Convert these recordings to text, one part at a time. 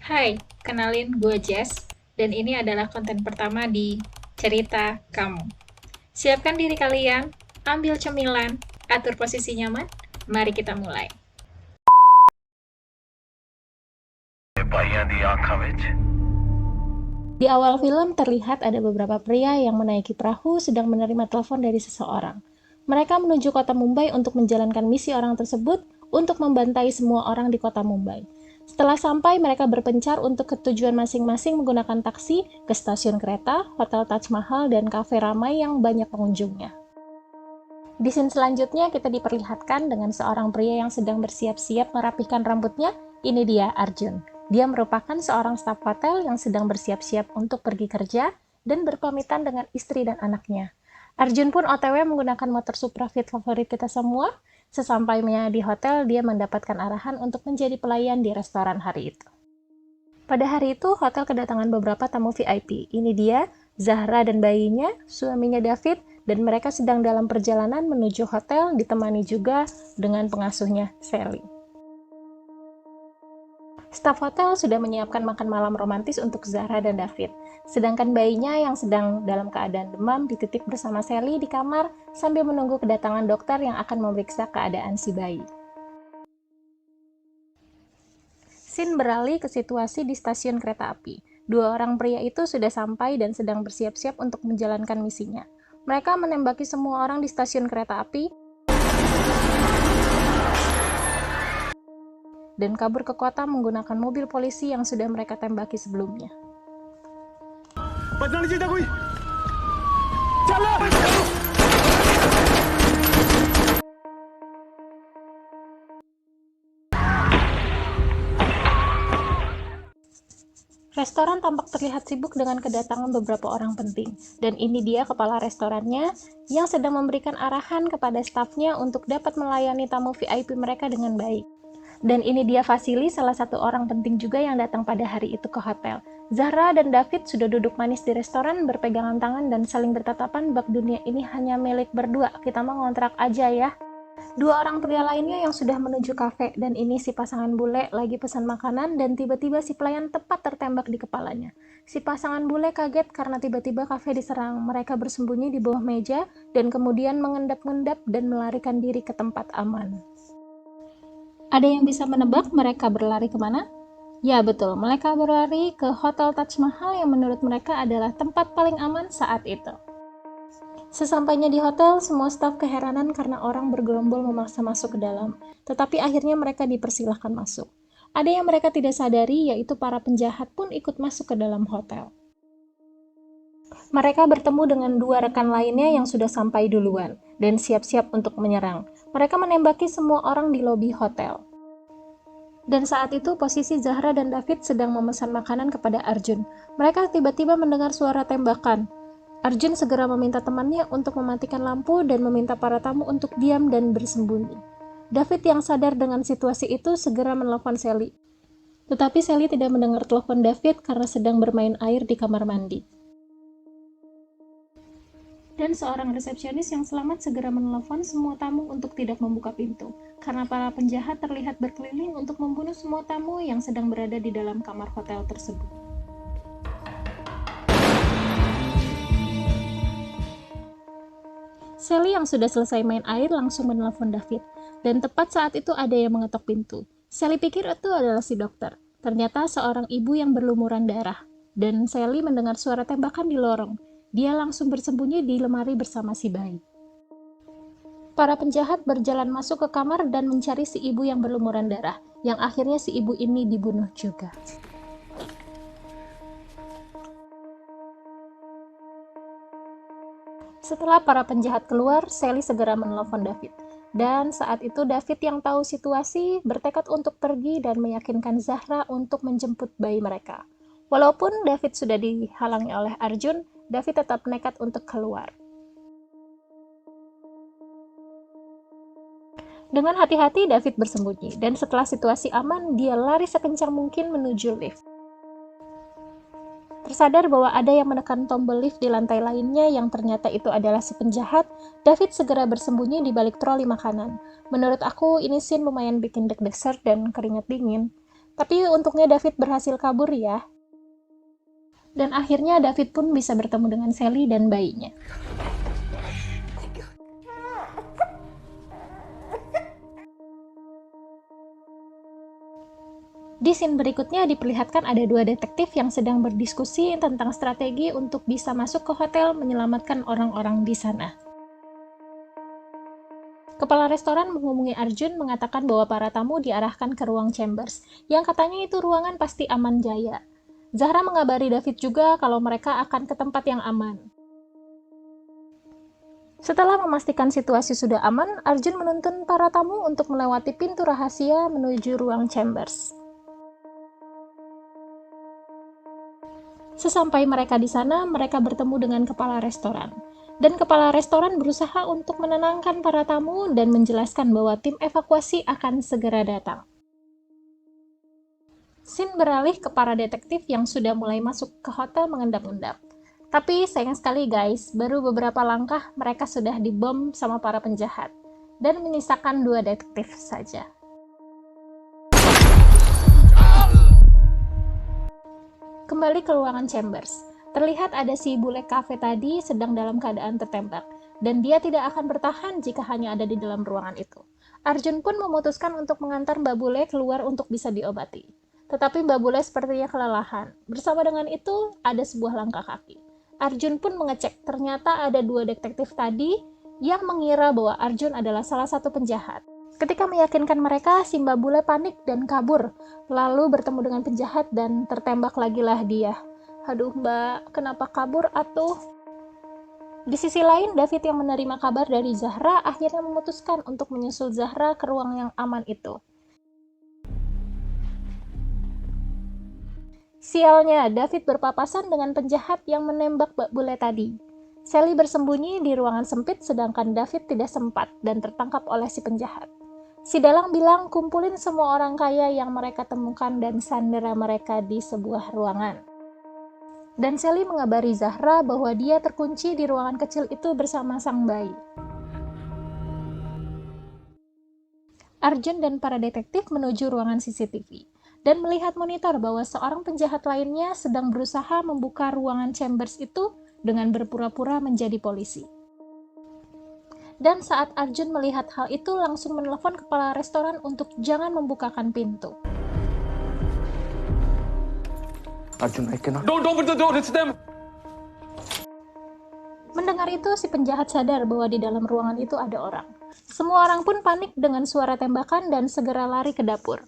Hai, kenalin gue Jess, dan ini adalah konten pertama di Cerita Kamu. Siapkan diri kalian, ambil cemilan, atur posisi nyaman, mari kita mulai. Di awal film terlihat ada beberapa pria yang menaiki perahu sedang menerima telepon dari seseorang. Mereka menuju kota Mumbai untuk menjalankan misi orang tersebut untuk membantai semua orang di kota Mumbai. Setelah sampai, mereka berpencar untuk ke tujuan masing-masing menggunakan taksi ke stasiun kereta, hotel Taj Mahal, dan kafe ramai yang banyak pengunjungnya. Di scene selanjutnya, kita diperlihatkan dengan seorang pria yang sedang bersiap-siap merapihkan rambutnya. Ini dia, Arjun. Dia merupakan seorang staf hotel yang sedang bersiap-siap untuk pergi kerja dan berpamitan dengan istri dan anaknya. Arjun pun OTW menggunakan motor Supra Fit favorit kita semua. Sesampainya di hotel, dia mendapatkan arahan untuk menjadi pelayan di restoran hari itu. Pada hari itu, hotel kedatangan beberapa tamu VIP. Ini dia, Zahra dan bayinya, suaminya David, dan mereka sedang dalam perjalanan menuju hotel, ditemani juga dengan pengasuhnya, Sally. Staf hotel sudah menyiapkan makan malam romantis untuk Zahra dan David, sedangkan bayinya yang sedang dalam keadaan demam dititip bersama Sally di kamar sambil menunggu kedatangan dokter yang akan memeriksa keadaan si bayi. Scene beralih ke situasi di stasiun kereta api. Dua orang pria itu sudah sampai dan sedang bersiap-siap untuk menjalankan misinya. Mereka menembaki semua orang di stasiun kereta api dan kabur ke kota menggunakan mobil polisi yang sudah mereka tembaki sebelumnya. Restoran tampak terlihat sibuk dengan kedatangan beberapa orang penting, dan ini dia kepala restorannya yang sedang memberikan arahan kepada stafnya untuk dapat melayani tamu VIP mereka dengan baik. Dan ini dia Vasily, salah satu orang penting juga yang datang pada hari itu ke hotel. Zahra dan David sudah duduk manis di restoran, berpegangan tangan dan saling bertatapan bab dunia ini hanya milik berdua, kita mau ngontrak aja ya. Dua orang pria lainnya yang sudah menuju kafe, dan ini si pasangan bule lagi pesan makanan dan tiba-tiba si pelayan tepat tertembak di kepalanya. Si pasangan bule kaget karena tiba-tiba kafe diserang. Mereka bersembunyi di bawah meja dan kemudian mengendap-endap dan melarikan diri ke tempat aman. Ada yang bisa menebak mereka berlari kemana? Ya betul, mereka berlari ke Hotel Taj Mahal yang menurut mereka adalah tempat paling aman saat itu. Sesampainya di hotel, semua staf keheranan karena orang bergerombol memaksa masuk ke dalam, tetapi akhirnya mereka dipersilahkan masuk. Ada yang mereka tidak sadari, yaitu para penjahat pun ikut masuk ke dalam hotel. Mereka bertemu dengan dua rekan lainnya yang sudah sampai duluan, dan siap-siap untuk menyerang. Mereka menembaki semua orang di lobi hotel. Dan saat itu posisi Zahra dan David sedang memesan makanan kepada Arjun. Mereka tiba-tiba mendengar suara tembakan. Arjun segera meminta temannya untuk mematikan lampu dan meminta para tamu untuk diam dan bersembunyi. David yang sadar dengan situasi itu segera menelpon Sally. Tetapi Sally tidak mendengar telepon David karena sedang bermain air di kamar mandi. Dan seorang resepsionis yang selamat segera menelpon semua tamu untuk tidak membuka pintu, karena para penjahat terlihat berkeliling untuk membunuh semua tamu yang sedang berada di dalam kamar hotel tersebut. Sally yang sudah selesai main air langsung menelpon David, dan tepat saat itu ada yang mengetok pintu. Sally pikir itu adalah si dokter. Ternyata seorang ibu yang berlumuran darah, dan Sally mendengar suara tembakan di lorong. Dia langsung bersembunyi di lemari bersama si bayi. Para penjahat berjalan masuk ke kamar dan mencari si ibu yang berlumuran darah, yang akhirnya si ibu ini dibunuh juga. Setelah para penjahat keluar, Sally segera menelpon David. Dan saat itu David yang tahu situasi bertekad untuk pergi dan meyakinkan Zahra untuk menjemput bayi mereka. Walaupun David sudah dihalangi oleh Arjun, David tetap nekat untuk keluar. Dengan hati-hati David bersembunyi, dan setelah situasi aman, dia lari sekencang mungkin menuju lift. Tersadar bahwa ada yang menekan tombol lift di lantai lainnya yang ternyata itu adalah si penjahat, David segera bersembunyi di balik troli makanan. Menurut aku, ini scene lumayan bikin deg-degan dan keringat dingin. Tapi untungnya David berhasil kabur ya. Dan akhirnya David pun bisa bertemu dengan Sally dan bayinya. Di scene berikutnya diperlihatkan ada dua detektif yang sedang berdiskusi tentang strategi untuk bisa masuk ke hotel menyelamatkan orang-orang di sana. Kepala restoran menghubungi Arjun mengatakan bahwa para tamu diarahkan ke ruang chambers, yang katanya itu ruangan pasti aman jaya. Zahra mengabari David juga kalau mereka akan ke tempat yang aman. Setelah memastikan situasi sudah aman, Arjun menuntun para tamu untuk melewati pintu rahasia menuju ruang chambers. Sesampai mereka di sana, mereka bertemu dengan kepala restoran. Dan kepala restoran berusaha untuk menenangkan para tamu dan menjelaskan bahwa tim evakuasi akan segera datang. Scene beralih ke para detektif yang sudah mulai masuk ke hotel mengendap-endap. Tapi sayang sekali guys, baru beberapa langkah mereka sudah dibom sama para penjahat. Dan menyisakan 2 detektif saja. Kembali ke ruangan chambers. Terlihat ada si bule kafe tadi sedang dalam keadaan tertembak, dan dia tidak akan bertahan jika hanya ada di dalam ruangan itu. Arjun pun memutuskan untuk mengantar Mbak Bule keluar untuk bisa diobati. Tetapi Mbak Bule sepertinya kelelahan. Bersama dengan itu, ada sebuah langkah kaki. Arjun pun mengecek, ternyata ada 2 detektif tadi yang mengira bahwa Arjun adalah salah satu penjahat. Ketika meyakinkan mereka, si Mbak Bule panik dan kabur, lalu bertemu dengan penjahat dan tertembak lagilah dia. Aduh mbak, kenapa kabur atuh? Di sisi lain, David yang menerima kabar dari Zahra akhirnya memutuskan untuk menyusul Zahra ke ruang yang aman itu. Sialnya, David berpapasan dengan penjahat yang menembak Mbak Bule tadi. Sally bersembunyi di ruangan sempit sedangkan David tidak sempat dan tertangkap oleh si penjahat. Si dalang bilang kumpulin semua orang kaya yang mereka temukan dan sandera mereka di sebuah ruangan. Dan Sally mengabari Zahra bahwa dia terkunci di ruangan kecil itu bersama sang bayi. Arjun dan para detektif menuju ruangan CCTV dan melihat monitor bahwa seorang penjahat lainnya sedang berusaha membuka ruangan chambers itu dengan berpura-pura menjadi polisi. Dan saat Arjun melihat hal itu langsung menelepon kepala restoran untuk jangan membukakan pintu. Arjun, I cannot. Don't open the door, it's them. Mendengar itu, si penjahat sadar bahwa di dalam ruangan itu ada orang. Semua orang pun panik dengan suara tembakan dan segera lari ke dapur.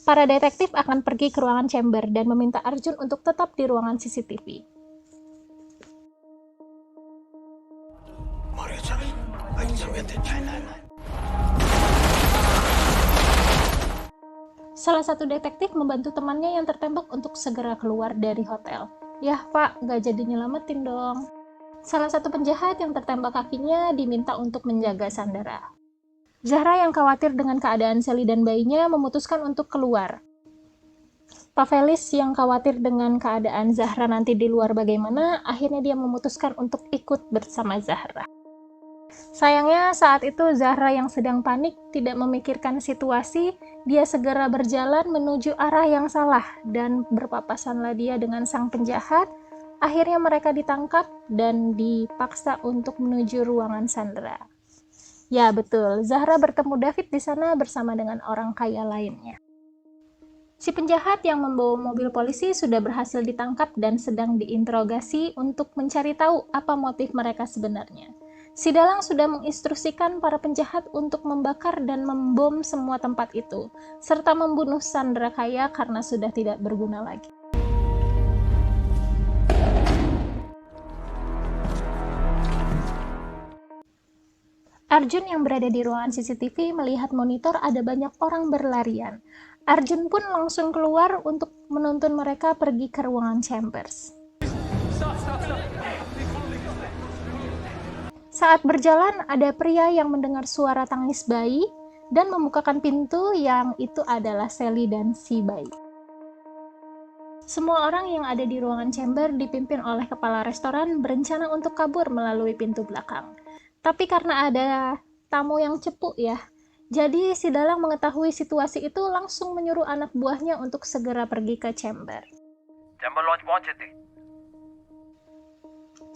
Para detektif akan pergi ke ruangan chamber dan meminta Arjun untuk tetap di ruangan CCTV. Salah satu detektif membantu temannya yang tertembak untuk segera keluar dari hotel. Yah pak, gak jadi nyelamatin dong. Salah satu penjahat yang tertembak kakinya diminta untuk menjaga sandera. Zahra yang khawatir dengan keadaan Sally dan bayinya memutuskan untuk keluar. Pak Felis yang khawatir dengan keadaan Zahra nanti di luar bagaimana, akhirnya dia memutuskan untuk ikut bersama Zahra. Sayangnya saat itu Zahra yang sedang panik tidak memikirkan situasi, dia segera berjalan menuju arah yang salah dan berpapasanlah dia dengan sang penjahat. Akhirnya mereka ditangkap dan dipaksa untuk menuju ruangan sandera. Ya betul, Zahra bertemu David di sana bersama dengan orang kaya lainnya. Si penjahat yang membawa mobil polisi sudah berhasil ditangkap dan sedang diinterogasi untuk mencari tahu apa motif mereka sebenarnya. Si dalang sudah menginstruksikan para penjahat untuk membakar dan membom semua tempat itu, serta membunuh sandera kaya karena sudah tidak berguna lagi. Arjun yang berada di ruangan CCTV melihat monitor ada banyak orang berlarian. Arjun pun langsung keluar untuk menuntun mereka pergi ke ruangan chambers. Saat berjalan, ada pria yang mendengar suara tangis bayi dan membukakan pintu yang itu adalah Sally dan si bayi. Semua orang yang ada di ruangan chamber dipimpin oleh kepala restoran berencana untuk kabur melalui pintu belakang. Tapi karena ada tamu yang cepu ya, Jadi si dalang mengetahui situasi itu langsung menyuruh anak buahnya untuk segera pergi ke chamber. Chamber launch पहुंचे थे।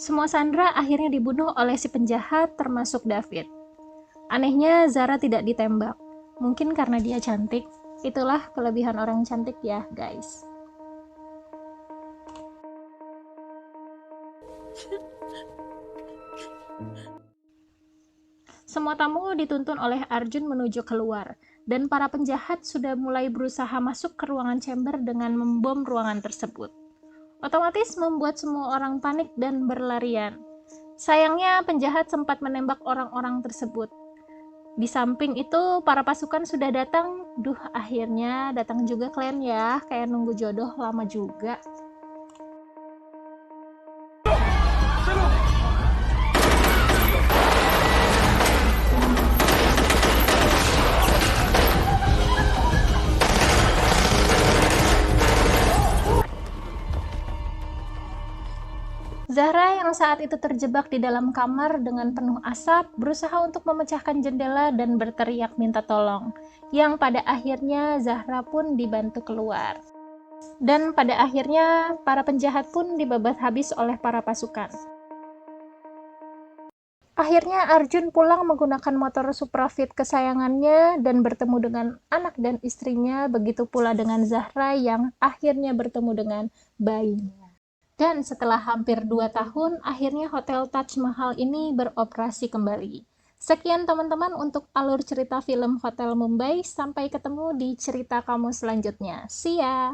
Semua sandera akhirnya dibunuh oleh si penjahat termasuk David. Anehnya Zara tidak ditembak. Mungkin karena dia cantik. Itulah kelebihan orang cantik ya guys. Semua tamu dituntun oleh Arjun menuju keluar, dan para penjahat sudah mulai berusaha masuk ke ruangan chamber dengan membom ruangan tersebut. Otomatis membuat semua orang panik dan berlarian. Sayangnya penjahat sempat menembak orang-orang tersebut. Di samping itu, para pasukan sudah datang. Duh, akhirnya datang juga kalian ya, kayak nunggu jodoh lama juga. Zahra yang saat itu terjebak di dalam kamar dengan penuh asap berusaha untuk memecahkan jendela dan berteriak minta tolong, yang pada akhirnya Zahra pun dibantu keluar. Dan pada akhirnya para penjahat pun dibabat habis oleh para pasukan. Akhirnya Arjun pulang menggunakan motor Supra Fit kesayangannya dan bertemu dengan anak dan istrinya, begitu pula dengan Zahra yang akhirnya bertemu dengan bayinya. Dan setelah hampir 2 tahun, akhirnya Hotel Taj Mahal ini beroperasi kembali. Sekian teman-teman untuk alur cerita film Hotel Mumbai. Sampai ketemu di cerita kamu selanjutnya. See ya!